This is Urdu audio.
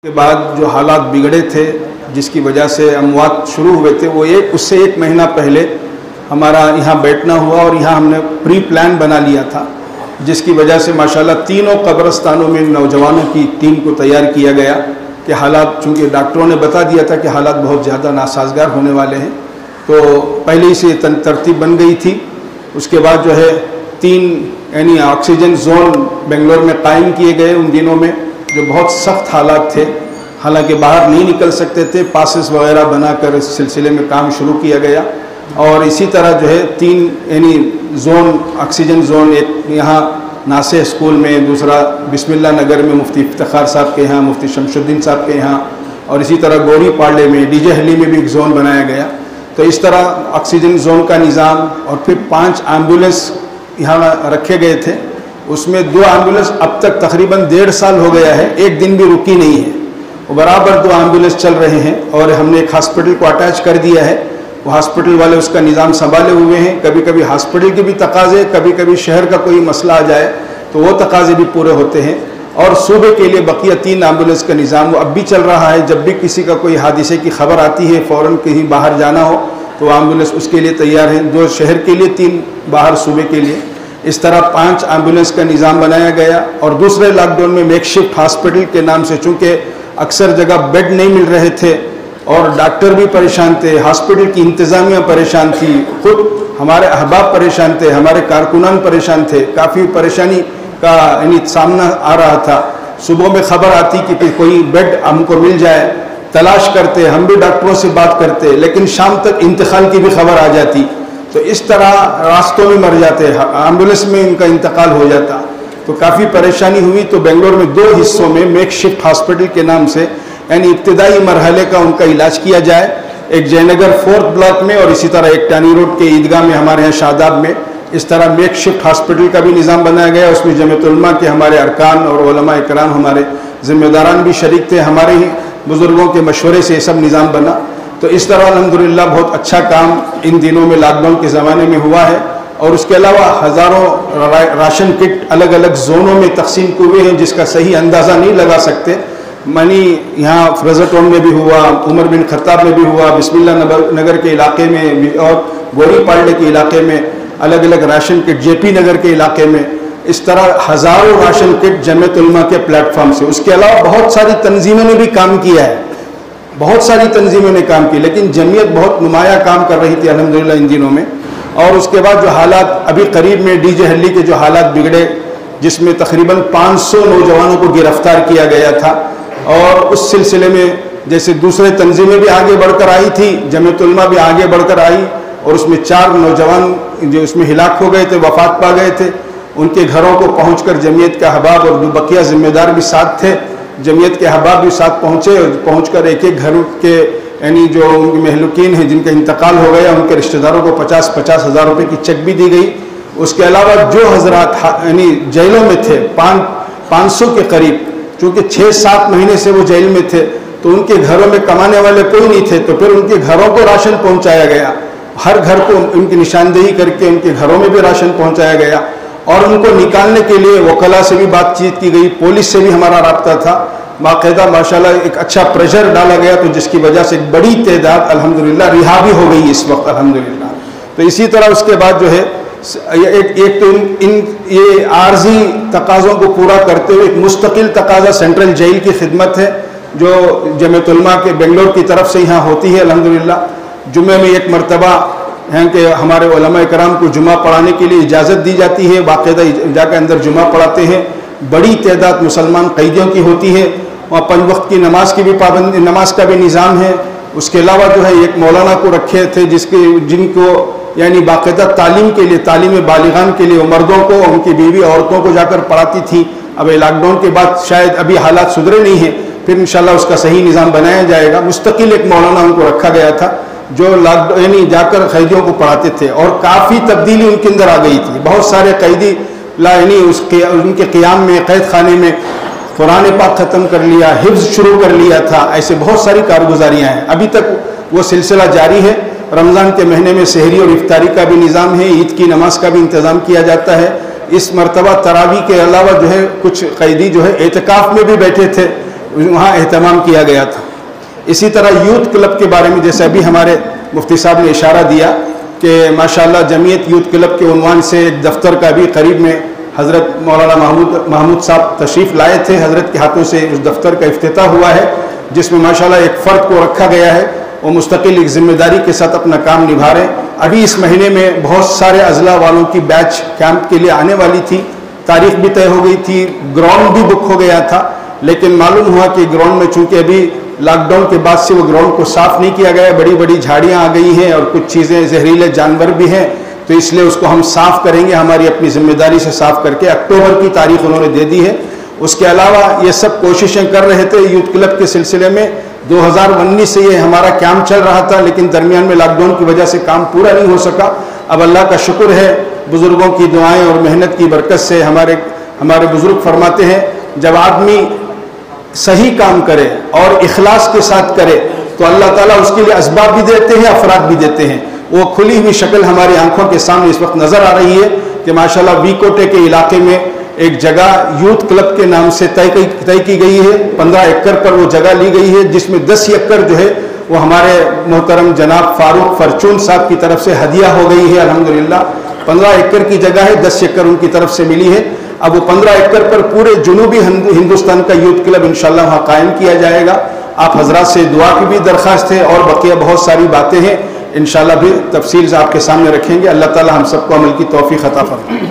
کے بعد جو حالات بگڑے تھے جس کی وجہ سے اموات شروع ہوئے تھے، وہ اس سے 1 مہینہ پہلے ہمارا یہاں بیٹھنا ہوا اور یہاں ہم نے پری پلان بنا لیا تھا، جس کی وجہ سے ماشاءاللہ تینوں قبرستانوں میں نوجوانوں کی ٹیم کو تیار کیا گیا کہ حالات، چونکہ ڈاکٹروں نے بتا دیا تھا کہ حالات بہت زیادہ ناسازگار ہونے والے ہیں، تو پہلے ہی سے ترتیب بن گئی تھی۔ اس کے بعد جو ہے 3 یعنی آکسیجن زون بنگلور میں قائم کیے گئے ان دنوں میں، جو بہت سخت حالات تھے، حالانکہ باہر نہیں نکل سکتے تھے، پاسز وغیرہ بنا کر اس سلسلے میں کام شروع کیا گیا۔ اور اسی طرح جو ہے 3 یعنی زون، آکسیجن زون، ایک یہاں ناسے اسکول میں، دوسرا بسم اللہ نگر میں مفتی افتخار صاحب کے یہاں، مفتی شمس الدین صاحب کے یہاں، اور اسی طرح گوری پاڑے میں، ڈی جے ہلی میں بھی ایک زون بنایا گیا۔ تو اس طرح آکسیجن زون کا نظام، اور پھر 5 ایمبولینس یہاں رکھے گئے تھے، اس میں 2 ایمبولینس اب تک تقریباً 1.5 سال ہو گیا ہے، ایک دن بھی رکی نہیں ہے، وہ برابر 2 ایمبولینس چل رہے ہیں۔ اور ہم نے ایک ہاسپٹل کو اٹیچ کر دیا ہے، وہ ہاسپٹل والے اس کا نظام سنبھالے ہوئے ہیں۔ کبھی کبھی ہاسپٹل کے بھی تقاضے، کبھی کبھی شہر کا کوئی مسئلہ آ جائے تو وہ تقاضے بھی پورے ہوتے ہیں۔ اور صوبے کے لیے بقیہ 3 ایمبولینس کا نظام وہ اب بھی چل رہا ہے، جب بھی کسی کا کوئی حادثے کی خبر آتی ہے، فوراً کہیں باہر جانا ہو تو ایمبولینس اس کے لیے تیار ہیں، 2 شہر کے لیے، 3 باہر صوبے کے لیے۔ اس طرح 5 ایمبولینس کا نظام بنایا گیا۔ اور دوسرے لاک ڈاؤن میں میک شفٹ ہاسپٹل کے نام سے، چونکہ اکثر جگہ بیڈ نہیں مل رہے تھے اور ڈاکٹر بھی پریشان تھے، ہاسپٹل کی انتظامیہ پریشان تھی، خود ہمارے احباب پریشان تھے، ہمارے کارکنان پریشان تھے، کافی پریشانی کا یعنی سامنا آ رہا تھا۔ صبح میں خبر آتی کہ کوئی بیڈ ہم کو مل جائے، تلاش کرتے، ہم بھی ڈاکٹروں سے بات کرتے، لیکن شام تک انتقال کی بھی خبر آ جاتی، تو اس طرح راستوں میں مر جاتے، ایمبولینس میں ان کا انتقال ہو جاتا، تو کافی پریشانی ہوئی۔ تو بنگلور میں 2 حصوں میں میک شفٹ ہاسپٹل کے نام سے یعنی ابتدائی مرحلے کا ان کا علاج کیا جائے، ایک جے نگر 4 بلاک میں، اور اسی طرح ایک ٹانی روڈ کے عیدگاہ میں ہمارے یہاں شاداب میں۔ اس طرح میک شفٹ ہاسپٹل کا بھی نظام بنایا گیا، اس میں جمعیت علماء کے ہمارے ارکان اور علماء اکرام، ہمارے ذمہ داران بھی شریک تھے، ہمارے ہی بزرگوں کے مشورے سے یہ سب نظام بنا۔ تو اس طرح الحمدللہ بہت اچھا کام ان دنوں میں لاک ڈاؤن کے زمانے میں ہوا ہے۔ اور اس کے علاوہ ہزاروں راشن کٹ الگ الگ زونوں میں تقسیم ہوئے ہیں، جس کا صحیح اندازہ نہیں لگا سکتے۔ یہاں فرزر ٹاؤن میں بھی ہوا، عمر بن خطاب میں بھی ہوا، بسم اللہ نگر کے علاقے میں اور گوری پاڑے کے علاقے میں الگ الگ راشن کٹ، جے پی نگر کے علاقے میں، اس طرح ہزاروں راشن کٹ جمعیت علماء کے پلیٹ فارم سے۔ اس کے علاوہ بہت ساری تنظیموں نے بھی کام کیا ہے، بہت ساری تنظیموں نے کام کی، لیکن جمعیت بہت نمایاں کام کر رہی تھی الحمدللہ ان دنوں میں۔ اور اس کے بعد جو حالات ابھی قریب میں ڈی جے ہلی کے جو حالات بگڑے، جس میں تقریباً 500 نوجوانوں کو گرفتار کیا گیا تھا، اور اس سلسلے میں جیسے دوسرے تنظیمیں بھی آگے بڑھ کر آئی تھی، جمعیت علماء بھی آگے بڑھ کر آئی، اور اس میں 4 نوجوان جو اس میں ہلاک ہو گئے تھے، وفات پا گئے تھے، ان کے گھروں کو پہنچ کر جمعیت کے احباب اور بقیہ ذمہ دار بھی ساتھ تھے، جمعیت کے احباب بھی ساتھ پہنچے، اور پہنچ کر ایک ایک گھر کے یعنی جو ان کے مہلوکین ہیں جن کا انتقال ہو گیا، ان کے رشتہ داروں کو 50,000 ہزار روپے کی چیک بھی دی گئی۔ اس کے علاوہ جو حضرات یعنی جیلوں میں تھے 500 کے قریب، چونکہ 6-7 مہینے سے وہ جیل میں تھے، تو ان کے گھروں میں کمانے والے کوئی نہیں تھے، تو پھر ان کے گھروں کو راشن پہنچایا گیا، ہر گھر کو ان کی نشاندہی کر کے ان کے گھروں میں بھی راشن پہنچایا گیا، اور ان کو نکالنے کے لیے وکلاء سے بھی بات چیت کی گئی، پولیس سے بھی ہمارا رابطہ تھا، باقاعدہ ماشاءاللہ ایک اچھا پریشر ڈالا گیا، تو جس کی وجہ سے ایک بڑی تعداد الحمدللہ رہا بھی ہو گئی اس وقت الحمدللہ۔ تو اسی طرح اس کے بعد جو ہے ایک تو یہ عارضی تقاضوں کو پورا کرتے ہوئے ایک مستقل تقاضا سینٹرل جیل کی خدمت ہے، جو جمعیت علماء کے بنگلور کی طرف سے یہاں ہوتی ہے الحمدللہ۔ جمعے میں ایک مرتبہ ہیں کہ ہمارے علماء کرام کو جمعہ پڑھانے کے لیے اجازت دی جاتی ہے، باقاعدہ جا کے اندر جمعہ پڑھاتے ہیں، بڑی تعداد مسلمان قیدیوں کی ہوتی ہے، وہاں 5 وقت کی نماز کی بھی پابندی، نماز کا بھی نظام ہے۔ اس کے علاوہ جو ہے ایک مولانا کو رکھے تھے جن کو یعنی باقاعدہ تعلیم کے لیے، تعلیم بالغان کے لیے، وہ مردوں کو، ان کی بیوی عورتوں کو جا کر پڑھاتی تھی۔ اب لاک ڈاؤن کے بعد شاید ابھی حالات سدھرے نہیں ہیں، پھر انشاءاللہ اس کا صحیح نظام بنایا جائے گا۔ مستقل ایک مولانا ان کو رکھا گیا تھا جو یعنی جا کر قیدیوں کو پڑھاتے تھے، اور کافی تبدیلی ان کے اندر آ گئی تھی۔ بہت سارے قیدی یعنی ان کے قیام میں، قید خانے میں قرآن پاک ختم کر لیا، حفظ شروع کر لیا تھا، ایسے بہت ساری کارگزاریاں ہیں، ابھی تک وہ سلسلہ جاری ہے۔ رمضان کے مہینے میں سحری اور افطاری کا بھی نظام ہے، عید کی نماز کا بھی انتظام کیا جاتا ہے۔ اس مرتبہ تراویح کے علاوہ جو ہے کچھ قیدی جو ہے اعتکاف میں بھی بیٹھے تھے، وہاں اہتمام کیا گیا تھا۔ اسی طرح یوتھ کلب کے بارے میں جیسے ابھی ہمارے مفتی صاحب نے اشارہ دیا کہ ماشاءاللہ جمعیت یوتھ کلب کے عنوان سے ایک دفتر کا بھی قریب میں حضرت مولانا محمود صاحب تشریف لائے تھے، حضرت کے ہاتھوں سے اس دفتر کا افتتاح ہوا ہے، جس میں ماشاءاللہ ایک فرد کو رکھا گیا ہے، وہ مستقل ایک ذمہ داری کے ساتھ اپنا کام نبھا رہے ہیں۔ ابھی اس مہینے میں بہت سارے اضلاع والوں کی بیچ کیمپ کے لیے آنے والی تھی، تاریخ بھی طے ہو گئی تھی، گراؤنڈ بھی بک ہو گیا تھا، لیکن معلوم ہوا کہ گراؤنڈ میں چونکہ ابھی لاک ڈاؤن کے بعد سے وہ گراؤنڈ کو صاف نہیں کیا گیا، بڑی بڑی جھاڑیاں آ گئی ہیں اور کچھ چیزیں زہریلے جانور بھی ہیں، تو اس لیے اس کو ہم صاف کریں گے، ہماری اپنی ذمہ داری سے صاف کر کے اکتوبر کی تاریخ انہوں نے دے دی ہے۔ اس کے علاوہ یہ سب کوششیں کر رہے تھے یوتھ کلب کے سلسلے میں، 2019 سے یہ ہمارا کیمپ چل رہا تھا، لیکن درمیان میں لاک ڈاؤن کی وجہ سے کام پورا نہیں ہو سکا۔ اب اللہ کا شکر ہے، بزرگوں کی دعائیں اور محنت کی برکت سے ہمارے بزرگ فرماتے ہیں جب آدمی صحیح کام کرے اور اخلاص کے ساتھ کرے تو اللہ تعالیٰ اس کے لیے اسباب بھی دیتے ہیں، افراد بھی دیتے ہیں۔ وہ کھلی ہوئی شکل ہماری آنکھوں کے سامنے اس وقت نظر آ رہی ہے کہ ماشاءاللہ وی کوٹے کے علاقے میں ایک جگہ یوتھ کلب کے نام سے طے کی گئی ہے، 15 ایکڑ پر وہ جگہ لی گئی ہے، جس میں 10 ایکڑ جو ہے وہ ہمارے محترم جناب فاروق فرچون صاحب کی طرف سے ہدیہ ہو گئی ہے الحمدللہ۔ 15 ایکڑ کی جگہ ہے، 10 ایکڑ ان کی طرف سے ملی ہے۔ اب وہ 15 ایکڑ پر پورے جنوبی ہندوستان کا یوتھ کلب انشاءاللہ وہاں قائم کیا جائے گا۔ آپ حضرات سے دعا کی بھی درخواست ہے اور بقیہ بہت ساری باتیں ہیں، انشاءاللہ بھی تفصیل سے آپ کے سامنے رکھیں گے۔ اللہ تعالی ہم سب کو عمل کی توفیق عطا فرمائے۔